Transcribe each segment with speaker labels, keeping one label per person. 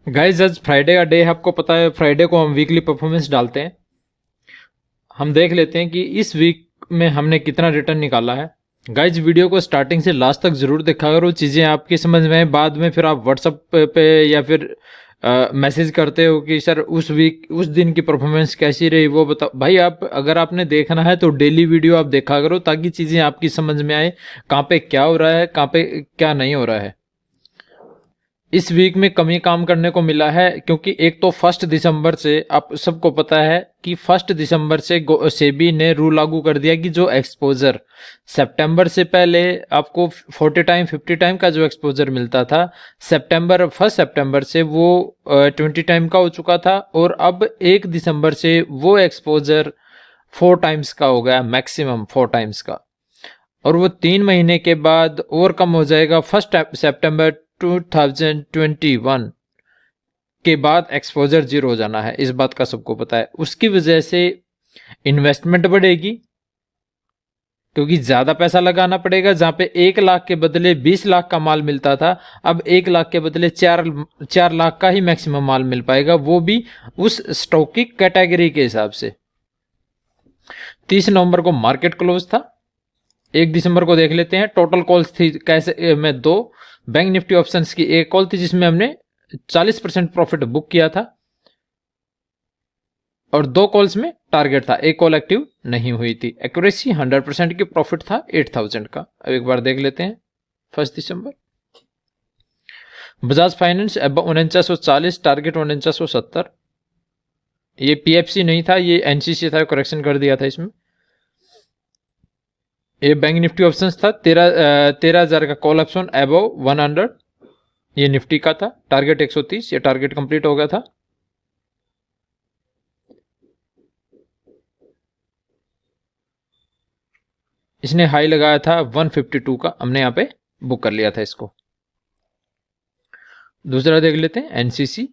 Speaker 1: Guys आज Friday का day है, आपको पता है फ्राइडे को हम वीकली परफॉर्मेंस डालते हैं। हम देख लेते हैं कि इस वीक में हमने कितना रिटर्न निकाला है। गाइज वीडियो को स्टार्टिंग से लास्ट तक जरूर देखा करो, चीज़ें आपकी समझ में आए। बाद में फिर आप व्हाट्सअप पे या फिर मैसेज करते हो कि सर उस वीक उस दिन की परफॉर्मेंस कैसी रही वो बताओ। भाई आप अगर आपने देखना है तो डेली वीडियो आप देखा करो, ताकि चीज़ें आपकी समझ में आए, कहाँ पे क्या हो रहा है, कहाँ पे क्या नहीं हो रहा है। इस वीक में कम ही काम करने को मिला है, क्योंकि एक तो 1 दिसंबर से आप सबको पता है कि 1 दिसंबर से सेबी ने रूल लागू कर दिया कि जो एक्सपोजर सितंबर से पहले आपको 40 टाइम 50 टाइम का जो एक्सपोजर मिलता था, 1 सितंबर से वो 20 टाइम का हो चुका था। और अब 1 दिसंबर से वो एक्सपोजर 4 टाइम्स का हो गया, मैक्सिमम 4 टाइम्स का। और वो 3 महीने के बाद और कम हो जाएगा। 1 सितंबर 2021 के बाद एक्सपोजर जीरो हो जाना है, इस बात का सबको पता है। उसकी वजह से इन्वेस्टमेंट बढ़ेगी, क्योंकि ज्यादा पैसा लगाना पड़ेगा। जहां पे 1 लाख के बदले 20 लाख का माल मिलता था, अब 1 लाख के बदले 4 लाख का ही मैक्सिमम माल मिल पाएगा, वो भी उस स्टॉक की कैटेगरी के हिसाब से। 30 नवंबर को मार्केट क्लोज था। 1 दिसंबर को देख लेते हैं। टोटल कॉल्स थी कैसे में 2। बैंक निफ्टी ऑप्शंस की एक कॉल थी जिसमें हमने 40% प्रॉफिट बुक किया था, और 2 कॉल्स में टारगेट था। एक कॉल एक्टिव नहीं हुई थी। एक्यूरेसी 100% की, प्रॉफिट था 8000 का। अब एक बार देख लेते हैं 1 दिसंबर। Bajaj finance 4940, target 4970। ये पीएफसी नहीं था, ये एनसीसी था, करेक्शन कर दिया था इसमें। ये बैंक निफ्टी ऑप्शंस था 13,000 का कॉल ऑप्शन अबव 100, ये निफ्टी का था। टारगेट 130, ये टारगेट कंप्लीट हो गया था। इसने हाई लगाया था 152 का, हमने यहाँ पे बुक कर लिया था इसको। दूसरा देख लेते हैं एनसीसी।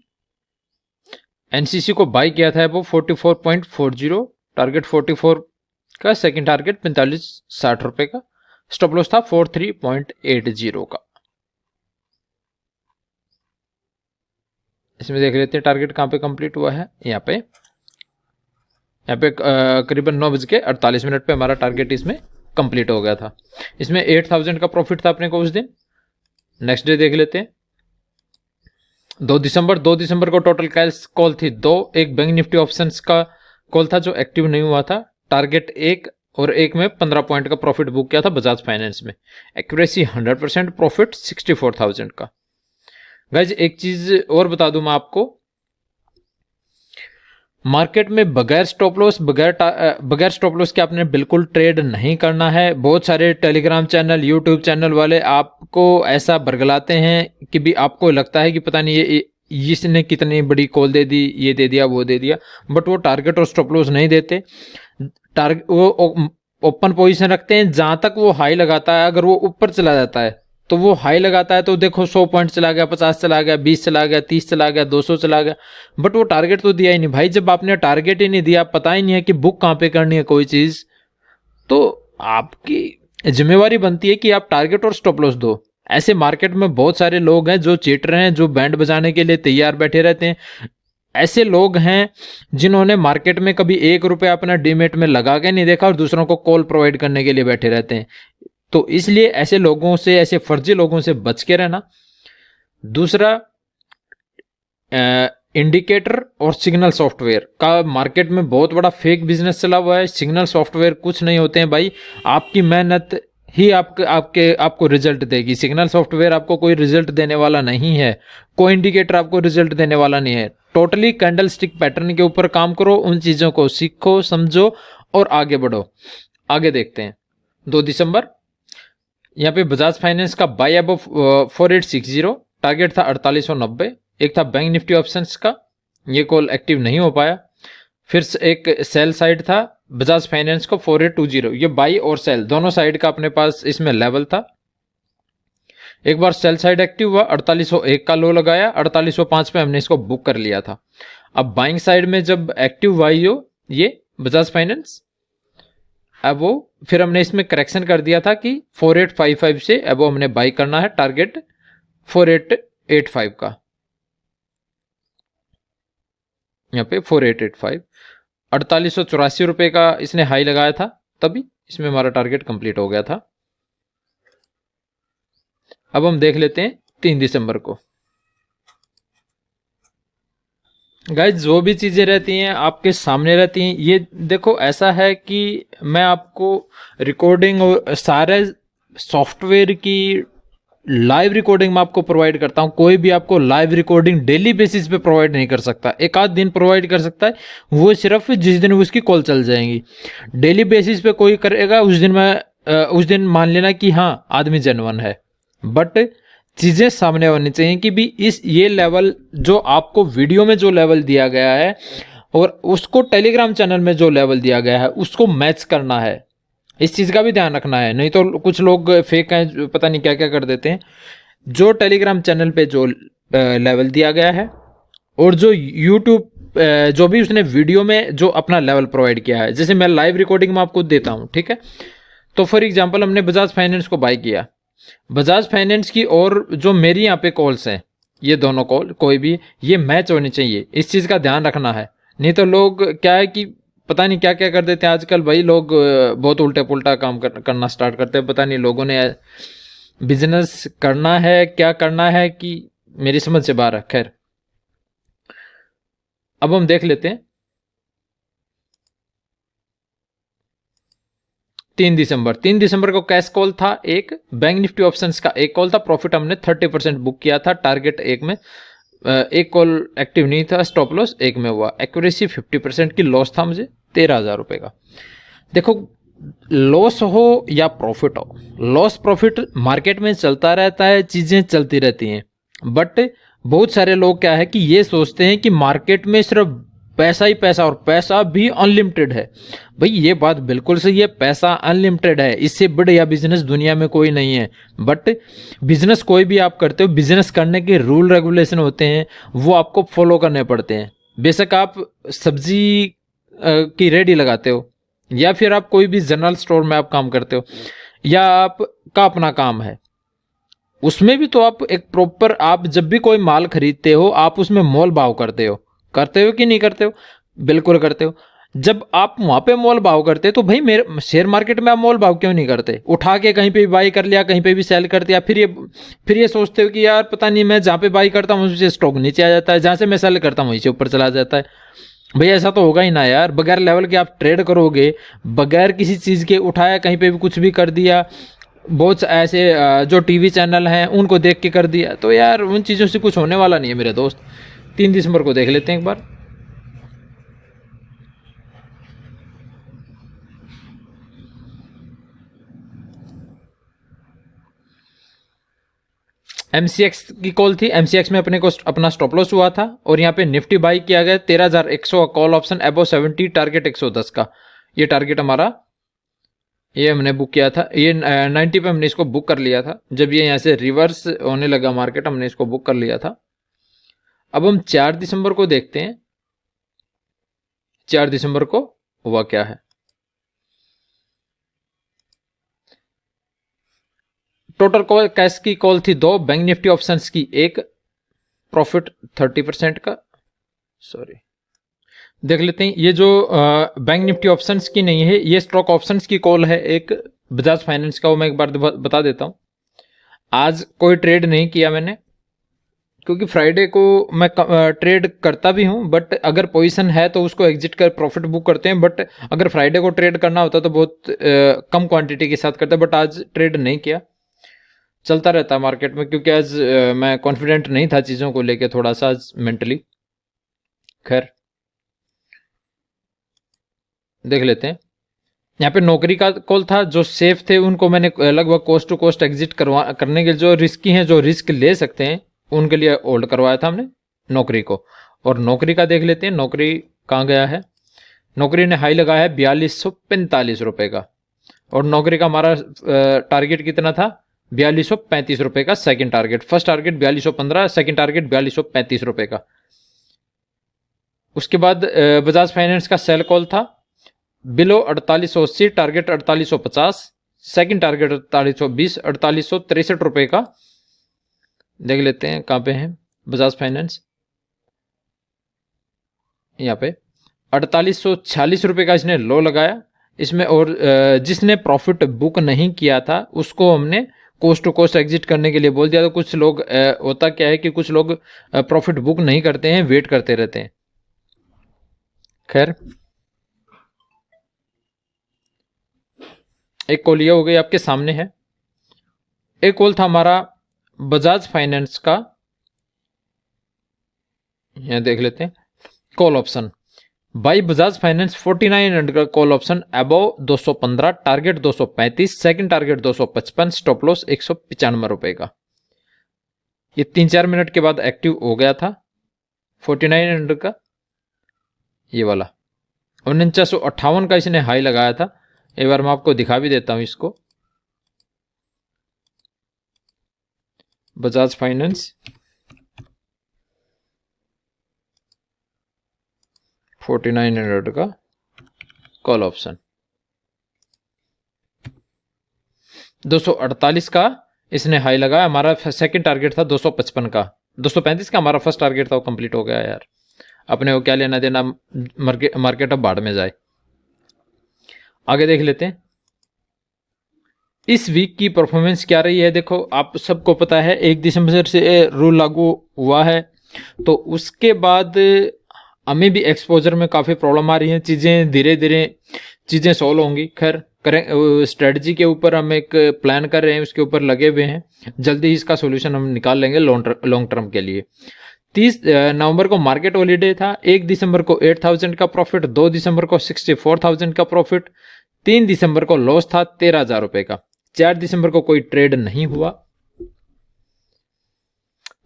Speaker 1: एनसीसी को बाई किया था वो 44.40, टारगेट 44 का, सेकंड टारगेट 45-60 रुपए का। स्टॉप लॉस था 43.80 का। इसमें देख लेते हैं टारगेट कहां पे कंप्लीट हुआ है। यहाँ पे करीबन 9:48 पे हमारा टारगेट इसमें कंप्लीट हो गया था। इसमें 8000 का प्रॉफिट था अपने को उस दिन। नेक्स्ट डे देख लेते हैं 2 दिसंबर को टोटल कैश कॉल थी 2। एक बैंक निफ्टी ऑप्शंस का कॉल था जो एक्टिव नहीं हुआ था। टारगेट 1 और 1 में 15 पॉइंट का प्रॉफिट बुक किया था बजाज फाइनेंस में। एक्यूरेसी 100%, प्रॉफिट 64,000 का। गाइज एक चीज और बता दूं मैं आपको, मार्केट में बगैर स्टॉप लॉस के आपने बिल्कुल ट्रेड नहीं करना है। बहुत सारे टेलीग्राम चैनल, यूट्यूब चैनल वाले आपको ऐसा बरगलाते हैं कि भी आपको लगता है कि पता नहीं ये इसने कितनी बड़ी कॉल दे दी, ये दे दिया, वो दे दिया, बट वो टारगेट और स्टॉप लॉस नहीं देते। टारगेट वो ओपन पोजीशन रखते हैं। जहां तक वो हाई लगाता है, अगर वो ऊपर चला जाता है तो वो हाई लगाता है, तो देखो 100 पॉइंट चला गया, 50 चला गया, 20 चला गया, 30 चला गया, 200 चला गया, बट वो टारगेट तो दिया ही नहीं। भाई जब आपने टारगेट ही नहीं दिया, पता ही नहीं है कि बुक कहां पे करनी है कोई चीज, तो आपकी जिम्मेवारी बनती है कि आप टारगेट और स्टॉप लॉस दो। ऐसे मार्केट में बहुत सारे लोग हैं जो चीटर हैं, जो बैंड बजाने के लिए तैयार बैठे रहते हैं। ऐसे लोग हैं जिन्होंने मार्केट में कभी 1 रुपया अपना डीमेट में लगा के नहीं देखा और दूसरों को कॉल प्रोवाइड करने के लिए बैठे रहते हैं। तो इसलिए ऐसे लोगों से, ऐसे फर्जी लोगों से बच के रहना। दूसरा, इंडिकेटर और सिग्नल सॉफ्टवेयर का मार्केट में बहुत बड़ा फेक बिजनेस चला हुआ है। सिग्नल सॉफ्टवेयर कुछ नहीं होते हैं भाई, आपकी मेहनत ही आपको रिजल्ट देगी। सिग्नल सॉफ्टवेयर आपको कोई रिजल्ट देने वाला नहीं है, कोई इंडिकेटर आपको रिजल्ट देने वाला नहीं है। टोटली कैंडल स्टिक पैटर्न के ऊपर काम करो, उन चीजों को सीखो, समझो और आगे बढ़ो। आगे देखते हैं 2 दिसंबर। यहाँ पे बजाज फाइनेंस का बाय अबव 4860, टारगेट था 4890। एक था बैंक निफ्टी ऑप्शंस का, ये कॉल एक्टिव नहीं हो पाया। फिर एक सेल साइड था बजाज फाइनेंस को 4820, ये बाई और सेल दोनों साइड का अपने पास इसमें लेवल था। एक बार सेल साइड एक्टिव हुआ, 4801 का लो लगाया, 4805 पे हमने इसको बुक कर लिया था। अब बाइंग साइड में जब एक्टिव हुआ ये बजाज फाइनेंस, अब वो फिर हमने इसमें करेक्शन कर दिया था कि 4855 से अब वो हमने बाई करना है, टारगेट 4885 का। यहाँ पे 4885, 4884 का इसने हाई लगाया था, तभी इसमें हमारा टारगेट कंप्लीट हो गया था। अब हम देख लेते हैं 3 दिसंबर को। गाइज जो भी चीजें रहती हैं आपके सामने रहती हैं। ये देखो ऐसा है कि मैं आपको रिकॉर्डिंग और सारे सॉफ्टवेयर की लाइव रिकॉर्डिंग मैं आपको प्रोवाइड करता हूं। कोई भी आपको लाइव रिकॉर्डिंग डेली बेसिस पे प्रोवाइड नहीं कर सकता, एक आध दिन प्रोवाइड कर सकता है, वो सिर्फ जिस दिन उसकी कॉल चल जाएंगी। डेली बेसिस पे कोई करेगा उस दिन मान लेना कि हाँ आदमी जेन्युइन है, बट चीजें सामने होनी चाहिए कि भी ये लेवल जो आपको वीडियो में जो लेवल दिया गया है और उसको टेलीग्राम चैनल में जो लेवल दिया गया है उसको मैच करना है। इस चीज का भी ध्यान रखना है, नहीं तो कुछ लोग फेक हैं, पता नहीं क्या क्या कर देते हैं। जो टेलीग्राम चैनल पे जो लेवल दिया गया है और जो यूट्यूब जो भी उसने वीडियो में जो अपना लेवल प्रोवाइड किया है, जैसे मैं लाइव रिकॉर्डिंग में आपको देता हूं, ठीक है। तो फॉर एग्जांपल हमने बजाज फाइनेंस को बाय किया, बजाज फाइनेंस की और जो मेरी यहाँ पे कॉल्स हैं, ये दोनों कॉल कोई भी ये मैच होनी चाहिए। इस चीज़ का ध्यान रखना है, नहीं तो लोग क्या है कि पता नहीं क्या क्या कर देते हैं आजकल भाई। लोग बहुत उल्टे पुल्टा काम करना स्टार्ट करते हैं। पता नहीं लोगों ने बिजनेस करना है क्या करना है कि मेरी समझ से बाहर है। खैर अब हम देख लेते हैं 3 दिसंबर को कैश कॉल था, एक बैंक निफ्टी ऑप्शंस का एक कॉल था, प्रॉफिट हमने 30% बुक किया था। टारगेट एक में एक कॉल एक्टिव नहीं था, स्टॉप लॉस एक में हुआ, एक्यूरेसी 50% की, लॉस था मुझे 13,000 रुपए का। देखो लॉस हो या प्रॉफिट हो, लॉस प्रॉफिट मार्केट में चलता रहता है, चीजें चलती रहती हैं। बट बहुत सारे लोग क्या है कि ये सोचते हैं कि मार्केट में सिर्फ पैसा ही पैसा और पैसा भी अनलिमिटेड है। भाई ये बात बिल्कुल सही है, पैसा अनलिमिटेड है, इससे बढ़िया बिजनेस दुनिया में कोई नहीं है। बट बिजनेस कोई भी आप करते हो, बिजनेस करने के रूल रेगुलेशन होते हैं, वो आपको फॉलो करने पड़ते हैं। बेशक आप सब्जी की रेडी लगाते हो या फिर आप कोई भी जनरल स्टोर में आप काम करते हो या आपका अपना काम है, उसमें भी तो आप एक प्रॉपर, आप जब भी कोई माल खरीदते हो आप उसमें मोल भाव करते हो कि नहीं करते हो? बिल्कुल करते हो। जब आप वहां पे मोल भाव करते हो तो भाई मेरे शेयर मार्केट में आप मोल भाव क्यों नहीं करते? उठा के कहीं पे भी बाई कर लिया, कहीं पे भी सेल कर दिया, फिर ये सोचते हो कि यार पता नहीं मैं जहां पे बाई करता हूँ मुझे स्टॉक नीचे आ जाता है, जहां से मैं सेल करता हूँ वहीं से ऊपर चला जाता है। भाई ऐसा तो होगा ही ना यार। बगैर लेवल के आप ट्रेड करोगे, बगैर किसी चीज के उठाया कहीं पे भी कुछ भी कर दिया, बहुत ऐसे जो टीवी चैनल हैं उनको देख के कर दिया, तो यार उन चीज़ों से कुछ होने वाला नहीं है मेरे दोस्त। 3 दिसंबर को देख लेते हैं एक बार। एमसीएक्स की कॉल थी, एमसीएक्स में अपने को अपना स्टॉप लॉस हुआ था और यहाँ पे निफ्टी बाई किया गया 13,100 कॉल ऑप्शन अबव 70, टारगेट 110 का। ये टारगेट हमारा, ये हमने बुक किया था, ये 90 पे हमने इसको बुक कर लिया था। जब ये यहाँ से रिवर्स होने लगा मार्केट, हमने इसको बुक कर लिया था। अब हम 4 दिसंबर को देखते हैं, 4 दिसंबर को हुआ क्या है। टोटल कॉल कैश की कॉल थी 2, बैंक निफ्टी ऑप्शंस की 1, प्रॉफिट 30% का। सॉरी देख लेते हैं, ये जो बैंक निफ्टी ऑप्शंस की नहीं है, ये स्टॉक ऑप्शंस की कॉल है एक बजाज फाइनेंस का। वो मैं एक बार बता देता हूं। आज कोई ट्रेड नहीं किया मैंने, क्योंकि फ्राइडे को मैं ट्रेड करता भी हूं, बट अगर पोजीशन है तो उसको एग्जिट कर प्रॉफिट बुक करते हैं। बट अगर फ्राइडे को ट्रेड करना होता तो बहुत कम क्वांटिटी के साथ करते, बट आज ट्रेड नहीं किया। चलता रहता है मार्केट में, क्योंकि आज मैं कॉन्फिडेंट नहीं था चीज़ों को लेके, थोड़ा सा आज मेंटली। खैर देख लेते हैं। यहाँ पे नौकरी का कॉल था, जो सेफ थे उनको मैंने लगभग कोस्ट टू कोस्ट एग्जिट करने के, जो रिस्की हैं, जो रिस्क ले सकते हैं, उनके लिए होल्ड करवाया था हमने नौकरी को। और नौकरी का देख लेते हैं, नौकरी कहाँ गया है। नौकरी ने हाई लगाया है 4245 रुपए का, और नौकरी का हमारा टारगेट कितना था? 4235 रुपए का second target. First target 4215, second target 4235 रुपए का। उसके बाद बजाज फाइनेंस का सेल कॉल था बिलो 4880, टारगेट 4850, सेकंड टारगेट 4820, 4863 रुपए का। देख लेते हैं कहाँ पे है बजाज फाइनेंस। यहाँ पे 4846 रुपये का इसने लो लगाया इसमें। और जिसने प्रॉफिट बुक नहीं किया था उसको हमने कोस्ट टू कोस्ट एग्जिट करने के लिए बोल दिया। तो कुछ लोग होता क्या है कि कुछ लोग प्रॉफिट बुक नहीं करते हैं, वेट करते रहते हैं। खैर, एक कॉल ये हो गई आपके सामने है। एक कॉल था हमारा बजाज फाइनेंस का, यहां देख लेते हैं। Call option by Bajaj finance 4900 का call option, above 215, target 235, second target 255, stop loss 195 रुपए का। ये 3-4 मिनट के बाद एक्टिव हो गया था 4900 का ये वाला। 4958 का इसने हाई लगाया था। एक बार मैं आपको दिखा भी देता हूं इसको। बजाज फाइनेंस 4900 का कॉल ऑप्शन, 248 का इसने हाई लगाया। हमारा सेकंड टारगेट था 255 का, 235 का हमारा फर्स्ट टारगेट था, वो कंप्लीट हो गया यार। अपने को क्या लेना देना, मार्केट अब भाड़ में जाए। आगे देख लेते हैं इस वीक की परफॉर्मेंस क्या रही है। देखो, आप सबको पता है 1 दिसंबर से रूल लागू हुआ है, तो उसके बाद हमें भी एक्सपोजर में काफ़ी प्रॉब्लम आ रही है। चीज़ें धीरे धीरे चीज़ें सॉल्व होंगी। खैर, करें स्ट्रेटजी के ऊपर हम एक प्लान कर रहे हैं, उसके ऊपर लगे हुए हैं। जल्दी इसका सोल्यूशन हम निकाल लेंगे लॉन्ग टर्म के लिए। 30 नवंबर को मार्केट हॉलीडे था। 1 दिसंबर को 8000 का प्रॉफिट, 2 दिसंबर को 64,000 का प्रॉफिट, 3 दिसंबर को लॉस था 13,000 रुपए का, 4 दिसंबर को कोई ट्रेड नहीं हुआ।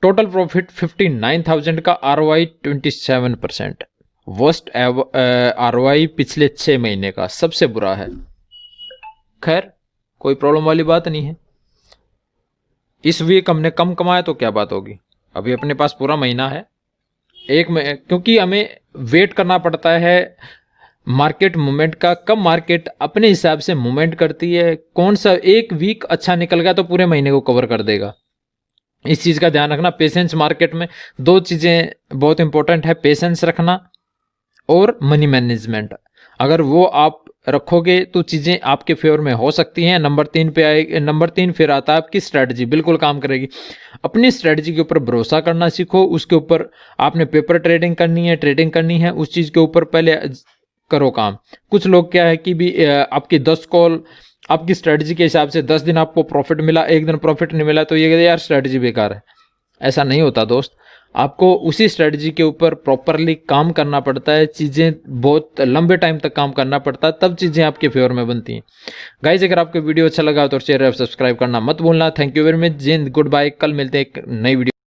Speaker 1: टोटल प्रॉफिट 59,000 का, ROI 27%। वर्स्ट ROI पिछले 6 महीने का, सबसे बुरा है। खैर, कोई प्रॉब्लम वाली बात नहीं है। इस वीक हमने कम कमाया तो क्या बात होगी, अभी अपने पास पूरा महीना है। क्योंकि हमें वेट करना पड़ता है मार्केट मूवमेंट का। कब मार्केट अपने हिसाब से मूवमेंट करती है, कौन सा एक वीक अच्छा निकल गया तो पूरे महीने को कवर कर देगा। इस चीज़ का ध्यान रखना। पेशेंस मार्केट में 2 चीज़ें बहुत इंपॉर्टेंट है, पेशेंस रखना और मनी मैनेजमेंट। अगर वो आप रखोगे तो चीज़ें आपके फेवर में हो सकती हैं। नंबर 3 पे आए, नंबर 3 फिर आता है आपकी स्ट्रैटेजी, बिल्कुल काम करेगी। अपनी स्ट्रैटेजी के ऊपर भरोसा करना सीखो। उसके ऊपर आपने पेपर ट्रेडिंग करनी है, उस चीज़ के ऊपर पहले करो काम। कुछ लोग क्या है कि भी आपकी 10 कॉल आपकी स्ट्रेटजी के हिसाब से 10 दिन आपको प्रॉफिट मिला, 1 दिन प्रॉफिट नहीं मिला तो ये कहते यार स्ट्रेटजी बेकार है। ऐसा नहीं होता दोस्त, आपको उसी स्ट्रेटजी के ऊपर प्रॉपरली काम करना पड़ता है। चीज़ें बहुत लंबे टाइम तक काम करना पड़ता है, तब चीज़ें आपके फेवर में बनती हैं। गाइस, अगर आपको वीडियो अच्छा लगा तो शेयर और सब्सक्राइब करना मत भूलना। Thank you very much. Jind good bye. कल मिलते हैं एक नई वीडियो।